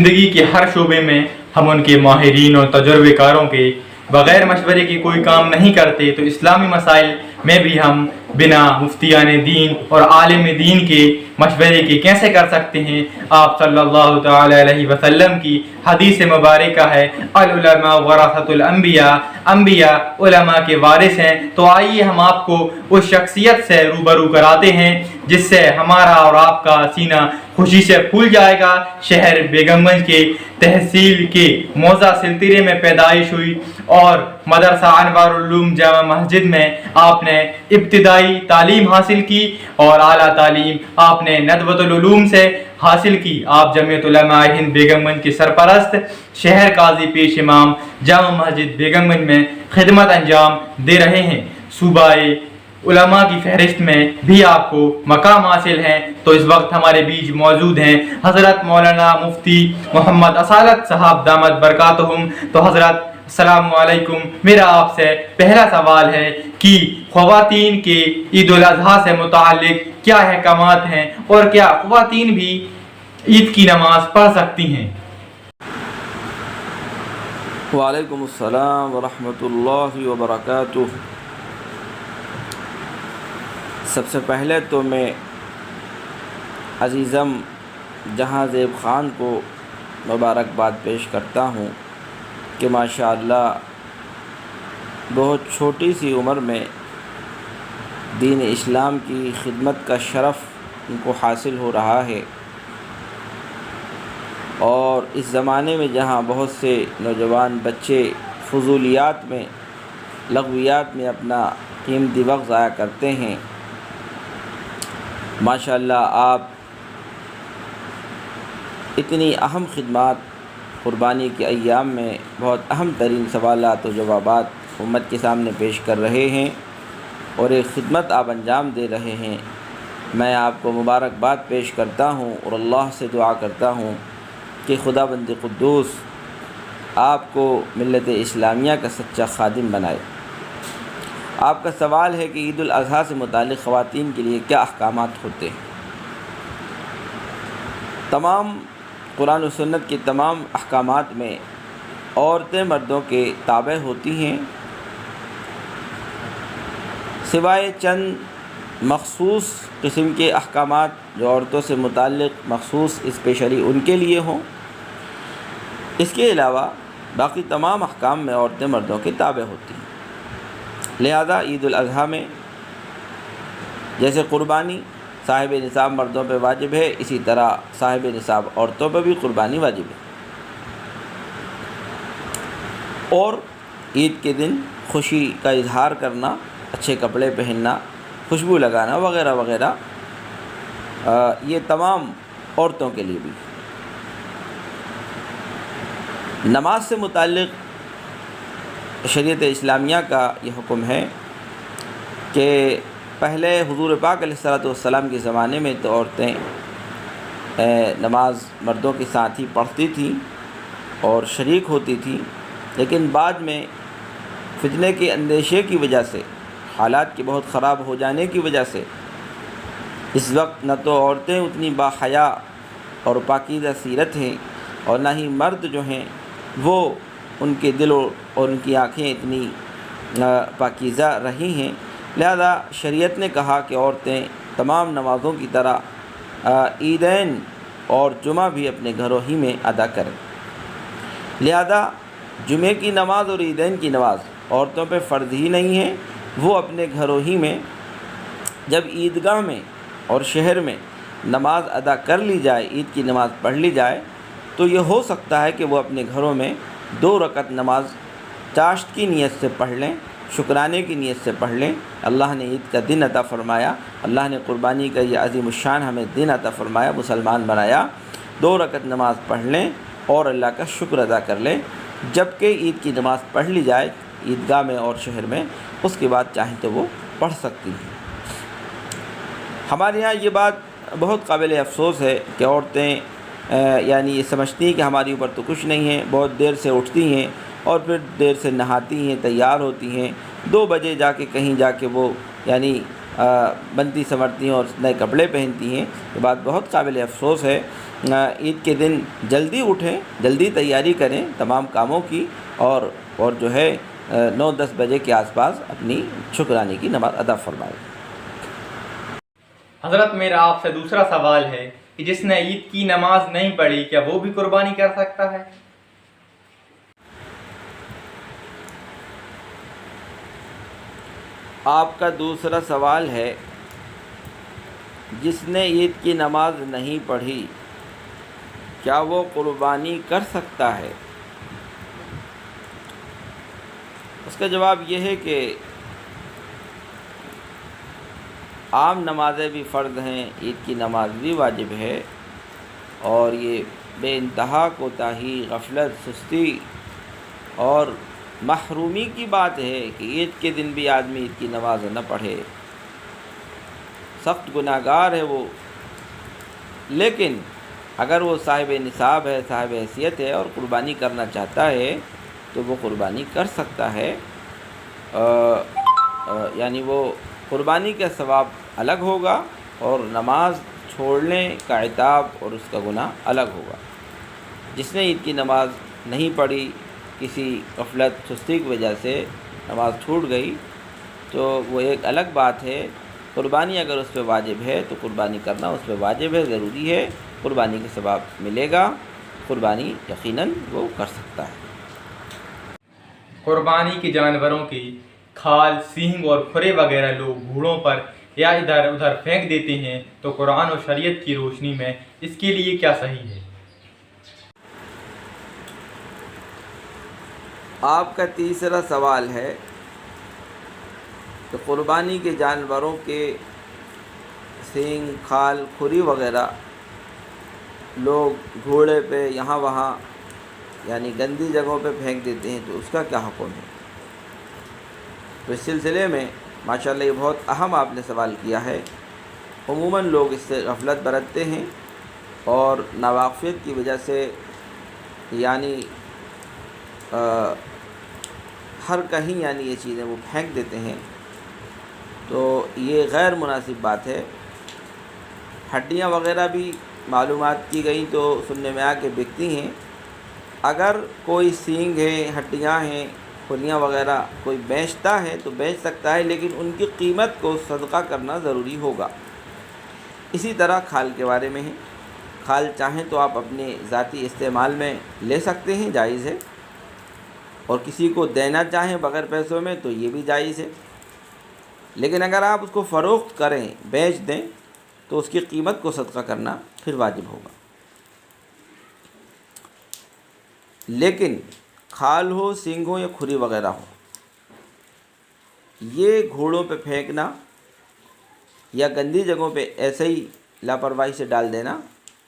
زندگی کے ہر شعبے میں ہم ان کے ماہرین اور تجربے کاروں کے بغیر مشورے کے کوئی کام نہیں کرتے، تو اسلامی مسائل میں بھی ہم بنا مفتیان دین اور عالم دین کے مشورے کے کیسے کر سکتے ہیں؟ آپ صلی اللہ تعالی علیہ وسلم کی حدیث مبارکہ ہے، العلماء ورثۃ الانبیاء، انبیاء علماء کے وارث ہیں۔ تو آئیے ہم آپ کو اس شخصیت سے روبرو کراتے ہیں جس سے ہمارا اور آپ کا سینہ خوشی سے پھول جائے گا۔ شہر بیگم گنج کے تحصیل کے موضع سلطرے میں پیدائش ہوئی اور مدرسہ انوار العلوم جامع مسجد میں آپ نے ابتدائی تعلیم حاصل کی اور اعلیٰ تعلیم آپ نے ندوۃ العلوم سے حاصل کی۔ آپ جمعیت علماء ہند بیگم گنج کے سرپرست، شہر قاضی پیش امام جامع مسجد بیگم گنج میں خدمت انجام دے رہے ہیں۔ صوبہ علماء کی فہرست میں بھی آپ کو مقام حاصل ہے۔ تو اس وقت ہمارے بیچ موجود ہیں حضرت مولانا مفتی محمد اصالت صاحب دامت برکاتہم۔ تو حضرت السلام علیکم، میرا آپ سے پہلا سوال ہے کہ خواتین کے عید الاضحیٰ سے متعلق کیا احکامات ہیں اور کیا خواتین بھی عید کی نماز پڑھ سکتی ہیں؟ وعلیکم السلام ورحمۃ اللہ وبرکاتہ۔ سب سے پہلے تو میں عزیزم جہاں زیب خان کو مبارکباد پیش کرتا ہوں کہ ماشاءاللہ بہت چھوٹی سی عمر میں دین اسلام کی خدمت کا شرف ان کو حاصل ہو رہا ہے، اور اس زمانے میں جہاں بہت سے نوجوان بچے فضولیات میں، لغویات میں اپنا قیمتی وقت ضائع کرتے ہیں، ماشاءاللہ آپ اتنی اہم خدمات قربانی کے ایام میں بہت اہم ترین سوالات و جوابات امت کے سامنے پیش کر رہے ہیں اور ایک خدمت آپ انجام دے رہے ہیں۔ میں آپ کو مبارکباد پیش کرتا ہوں اور اللہ سے دعا کرتا ہوں کہ خدا بند قدوس آپ کو ملت اسلامیہ کا سچا خادم بنائے۔ آپ کا سوال ہے کہ عید الاضحیٰ سے متعلق خواتین کے لیے کیا احکامات ہوتے ہیں؟ تمام قرآن و سنت کے تمام احکامات میں عورتیں مردوں کے تابع ہوتی ہیں، سوائے چند مخصوص قسم کے احکامات جو عورتوں سے متعلق مخصوص اسپیشلی ان کے لیے ہوں۔ اس کے علاوہ باقی تمام احکام میں عورتیں مردوں کے تابع ہوتی ہیں۔ لہذا عید الاضحیٰ میں جیسے قربانی صاحب نصاب مردوں پہ واجب ہے، اسی طرح صاحب نصاب عورتوں پہ بھی قربانی واجب ہے، اور عید کے دن خوشی کا اظہار کرنا، اچھے کپڑے پہننا، خوشبو لگانا وغیرہ وغیرہ، یہ تمام عورتوں کے لیے بھی۔ نماز سے متعلق شریعت اسلامیہ کا یہ حکم ہے کہ پہلے حضور پاک علیہ الصلوۃ والسلام کے زمانے میں تو عورتیں نماز مردوں کے ساتھ ہی پڑھتی تھیں اور شریک ہوتی تھیں، لیکن بعد میں فتنے کے اندیشے کی وجہ سے، حالات کے بہت خراب ہو جانے کی وجہ سے اس وقت نہ تو عورتیں اتنی باحیا اور پاکیزہ سیرت ہیں اور نہ ہی مرد جو ہیں وہ ان کے دلوں اور ان کی آنکھیں اتنی پاکیزہ رہی ہیں۔ لہذا شریعت نے کہا کہ عورتیں تمام نمازوں کی طرح عیدین اور جمعہ بھی اپنے گھروں ہی میں ادا کریں۔ لہذا جمعے کی نماز اور عیدین کی نماز عورتوں پہ فرض ہی نہیں ہے، وہ اپنے گھروں ہی میں جب عیدگاہ میں اور شہر میں نماز ادا کر لی جائے، عید کی نماز پڑھ لی جائے، تو یہ ہو سکتا ہے کہ وہ اپنے گھروں میں 2 رکعت نماز چاشت کی نیت سے پڑھ لیں، شکرانے کی نیت سے پڑھ لیں۔ اللہ نے عید کا دن عطا فرمایا، اللہ نے قربانی کا یہ عظیم الشان ہمیں دن عطا فرمایا، مسلمان بنایا، 2 رکعت نماز پڑھ لیں اور اللہ کا شکر ادا کر لیں۔ جب کہ عید کی نماز پڑھ لی جائے عیدگاہ میں اور شہر میں، اس کے بعد چاہیں تو وہ پڑھ سکتی ہیں۔ ہمارے یہاں یہ بات بہت قابل افسوس ہے کہ عورتیں یعنی یہ سمجھتی ہیں کہ ہماری اوپر تو کچھ نہیں ہے، بہت دیر سے اٹھتی ہیں اور پھر دیر سے نہاتی ہیں، تیار ہوتی ہیں، 2 بجے جا کے کہیں جا کے وہ یعنی بنتی سنورتی ہیں اور نئے کپڑے پہنتی ہیں، یہ بات بہت قابل افسوس ہے۔ عید کے دن جلدی اٹھیں، جلدی تیاری کریں تمام کاموں کی، اور جو ہے 9-10 بجے کے آس پاس اپنی شکرانے کی نماز ادا فرمائیں۔ حضرت میرا آپ سے دوسرا سوال ہے کہ جس نے عید کی نماز نہیں پڑھی کیا وہ بھی قربانی کر سکتا ہے؟ آپ کا دوسرا سوال ہے، جس نے عید کی نماز نہیں پڑھی کیا وہ قربانی کر سکتا ہے؟ اس کا جواب یہ ہے کہ عام نمازیں بھی فرض ہیں، عید کی نماز بھی واجب ہے، اور یہ بے انتہا کوتاہی، غفلت، سستی اور محرومی کی بات ہے کہ عید کے دن بھی آدمی عید کی نماز نہ پڑھے، سخت گناہ گار ہے وہ۔ لیکن اگر وہ صاحب نصاب ہے، صاحب حیثیت ہے اور قربانی کرنا چاہتا ہے تو وہ قربانی کر سکتا ہے، یعنی وہ قربانی کا ثواب الگ ہوگا اور نماز چھوڑنے کا عتاب اور اس کا گناہ الگ ہوگا۔ جس نے عید کی نماز نہیں پڑھی، کسی غفلت سستی کی وجہ سے نماز چھوٹ گئی، تو وہ ایک الگ بات ہے۔ قربانی اگر اس پہ واجب ہے تو قربانی کرنا اس پہ واجب ہے، ضروری ہے، قربانی کا ثواب ملے گا، قربانی یقیناً وہ کر سکتا ہے۔ قربانی کے جانوروں کی کھال، سینگ اور کھرے وغیرہ لوگ گھوڑوں پر یا ادھر ادھر پھینک دیتے ہیں، تو قرآن و شریعت کی روشنی میں اس کے لیے کیا صحیح ہے؟ آپ کا تیسرا سوال ہے کہ قربانی کے جانوروں کے سینگ، کھال، کھری وغیرہ لوگ گھوڑے پہ یہاں وہاں یعنی گندی جگہوں پہ پھینک دیتے ہیں، تو اس کا کیا حکم ہے؟ تو اس سلسلے میں ماشاءاللہ یہ بہت اہم آپ نے سوال کیا ہے۔ عموماً لوگ اس سے غفلت برتتے ہیں اور ناواقفیت کی وجہ سے یعنی ہر کہیں یعنی یہ چیزیں وہ پھینک دیتے ہیں، تو یہ غیر مناسب بات ہے۔ ہڈیاں وغیرہ بھی معلومات کی گئی تو سننے میں آیا کہ بکتی ہیں۔ اگر کوئی سینگ ہے، ہڈیاں ہیں، کھلیاں وغیرہ کوئی بیچتا ہے تو بیچ سکتا ہے، لیکن ان کی قیمت کو صدقہ کرنا ضروری ہوگا۔ اسی طرح کھال کے بارے میں ہے، کھال چاہیں تو آپ اپنے ذاتی استعمال میں لے سکتے ہیں، جائز ہے، اور کسی کو دینا چاہیں بغیر پیسوں میں تو یہ بھی جائز ہے، لیکن اگر آپ اس کو فروخت کریں، بیچ دیں، تو اس کی قیمت کو صدقہ کرنا پھر واجب ہوگا۔ لیکن کھال ہو، سینگ ہو یا کھری وغیرہ ہو، یہ گھوڑوں پہ پھینکنا یا گندی جگہوں پہ ایسے ہی لاپرواہی سے ڈال دینا،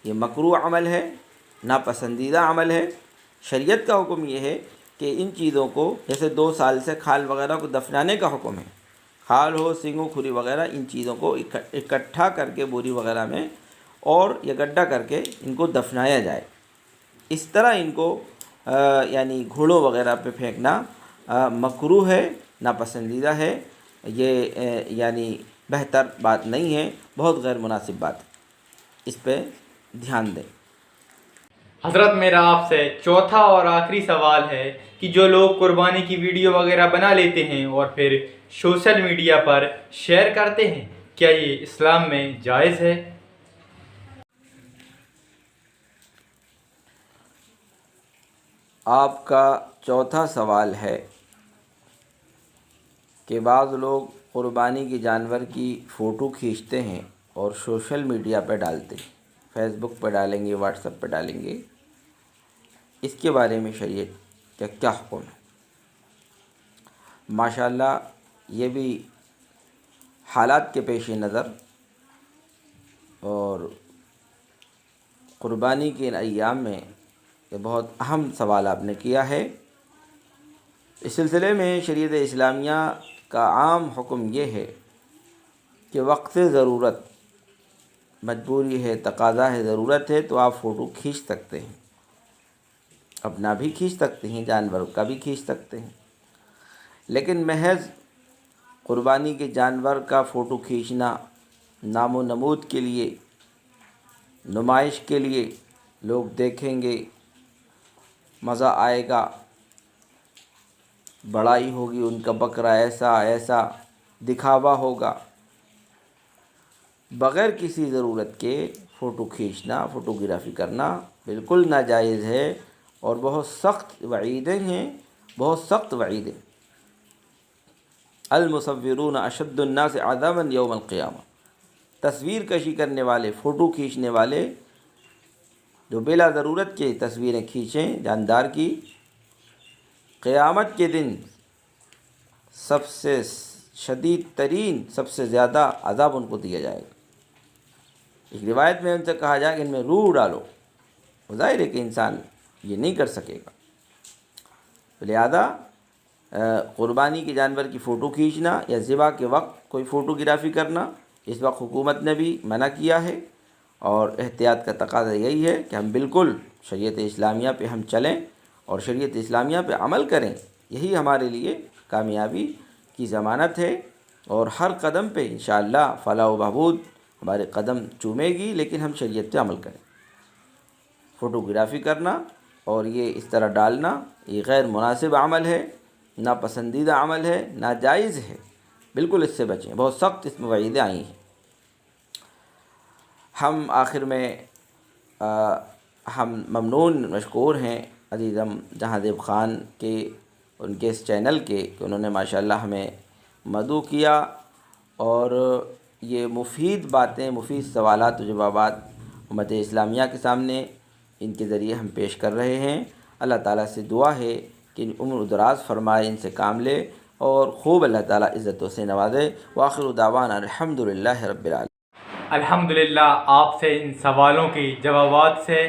یہ مکروہ عمل ہے، ناپسندیدہ عمل ہے۔ شریعت کا حکم یہ ہے کہ ان چیزوں کو، جیسے 2 سال سے کھال وغیرہ کو دفنانے کا حکم ہے، کھال ہو، سینگ ہو، کھری وغیرہ، ان چیزوں کو اکٹھا کر کے بوری وغیرہ میں اور یا گڈھا کر کے ان کو دفنایا جائے۔ اس طرح ان کو یعنی گھوڑوں وغیرہ پہ پھینکنا مکروہ ہے، ناپسندیدہ ہے، یہ یعنی بہتر بات نہیں ہے، بہت غیر مناسب بات ہے، اس پہ دھیان دیں۔ حضرت میرا آپ سے چوتھا اور آخری سوال ہے کہ جو لوگ قربانی کی ویڈیو وغیرہ بنا لیتے ہیں اور پھر سوشل میڈیا پر شیئر کرتے ہیں، کیا یہ اسلام میں جائز ہے؟ آپ کا چوتھا سوال ہے کہ بعض لوگ قربانی کے جانور کی فوٹو کھینچتے ہیں اور سوشل میڈیا پہ ڈالتے ہیں، فیس بک پہ ڈالیں گے، واٹس ایپ پہ ڈالیں گے، اس کے بارے میں شریعت کا کیا حکم ہے؟ ماشاءاللہ یہ بھی حالات کے پیش نظر اور قربانی کے ان ایام میں یہ بہت اہم سوال آپ نے کیا ہے۔ اس سلسلے میں شریعت اسلامیہ کا عام حکم یہ ہے کہ وقت ضرورت، مجبوری ہے، تقاضا ہے، ضرورت ہے تو آپ فوٹو کھینچ سکتے ہیں، اپنا بھی کھینچ سکتے ہیں، جانور کا بھی کھینچ سکتے ہیں، لیکن محض قربانی کے جانور کا فوٹو کھینچنا نام و نمود کے لیے، نمائش کے لیے، لوگ دیکھیں گے، مزہ آئے گا، بڑائی ہوگی، ان کا بکرا ایسا ایسا دکھاوا ہوگا، بغیر کسی ضرورت کے فوٹو کھینچنا، فوٹوگرافی کرنا بالکل ناجائز ہے، اور بہت سخت وعیدیں ہیں، بہت سخت وعیدیں۔ المصورون اشد الناس عذابا یوم القیامہ، تصویر کشی کرنے والے، فوٹو کھینچنے والے جو بلا ضرورت کے تصویریں کھینچیں جاندار کی، قیامت کے دن سب سے شدید ترین، سب سے زیادہ عذاب ان کو دیا جائے گا۔ ایک روایت میں ان سے کہا جائے کہ ان میں روح ڈالو، ظاہر ہے کہ انسان یہ نہیں کر سکے گا۔ لہذا قربانی کے جانور کی فوٹو کھینچنا یا ذبح کے وقت کوئی فوٹوگرافی کرنا، اس وقت حکومت نے بھی منع کیا ہے، اور احتیاط کا تقاضا یہی ہے کہ ہم بالکل شریعت اسلامیہ پہ ہم چلیں اور شریعت اسلامیہ پہ عمل کریں، یہی ہمارے لیے کامیابی کی ضمانت ہے، اور ہر قدم پہ انشاءاللہ فلاح و بہبود ہمارے قدم چومے گی، لیکن ہم شریعت پہ عمل کریں۔ فوٹوگرافی کرنا اور یہ اس طرح ڈالنا یہ غیر مناسب عمل ہے، ناپسندیدہ عمل ہے، ناجائز ہے، بالکل اس سے بچیں، بہت سخت اس میں وعیدیں آئی ہیں۔ ہم آخر میں ہم ممنون مشکور ہیں عزیزم جہاں زیب خان کے، ان کے اس چینل کے، کہ انہوں نے ماشاءاللہ ہمیں مدعو کیا، اور یہ مفید باتیں، مفید سوالات و جوابات امت اسلامیہ کے سامنے ان کے ذریعے ہم پیش کر رہے ہیں۔ اللہ تعالیٰ سے دعا ہے کہ عمر دراز فرمائے، ان سے کام لے، اور خوب اللہ تعالیٰ عزتوں سے نوازے۔ وآخر دعوانا الحمدللہ رب العالمین۔ الحمدللہ آپ سے ان سوالوں کے جوابات سے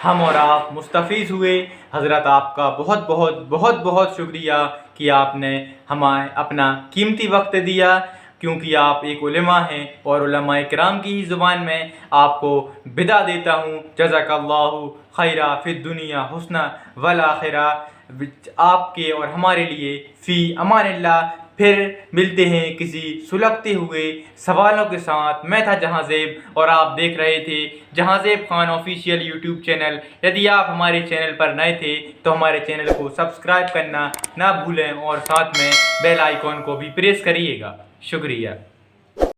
ہم اور آپ مستفیض ہوئے۔ حضرت آپ کا بہت بہت بہت بہت شکریہ کہ آپ نے ہمیں اپنا قیمتی وقت دیا، کیونکہ آپ ایک علماء ہیں، اور علماء کرام کی ہی زبان میں آپ کو بدا دیتا ہوں۔ جزاک اللہ خیرہ فی الدنیا حسنہ والآخرہ۔ آپ کے اور ہمارے لیے فی امان اللہ۔ پھر ملتے ہیں کسی سلگتے ہوئے سوالوں کے ساتھ۔ میں تھا جہاں زیب، اور آپ دیکھ رہے تھے جہاں زیب خان آفیشیل یوٹیوب چینل۔ یدی آپ ہمارے چینل پر نئے تھے تو ہمارے چینل کو سبسکرائب کرنا نہ بھولیں، اور ساتھ میں بیل آئیکن کو بھی پریس کریے گا۔ شکریہ۔